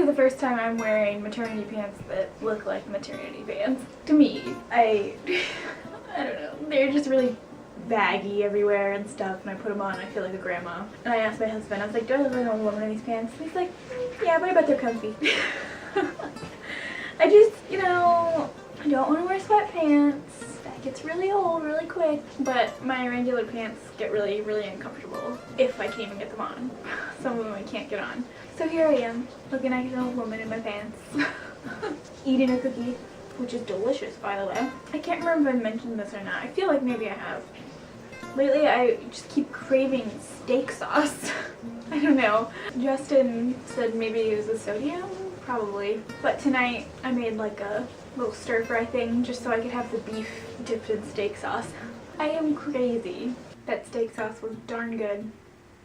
the first time I'm wearing maternity pants that look like maternity pants. To me, I don't know, they're just really baggy everywhere and stuff, and I put them on and I feel like a grandma. And I asked my husband, I was like, do I look like an old woman in these pants? And he's like, yeah, but I bet they're comfy. I just, you know, I don't want to wear sweatpants. That gets really old really quick. But my regular pants get really, really uncomfortable if I can even get them on. Some of them I can't get on. So here I am, looking like an old woman in my pants. Eating a cookie, which is delicious, by the way. I can't remember if I mentioned this or not. I feel like maybe I have. Lately, I just keep craving steak sauce. I don't know. Justin said maybe it was the sodium. Probably. But tonight I made like a little stir fry thing just so I could have the beef dipped in steak sauce. I am crazy. That steak sauce was darn good.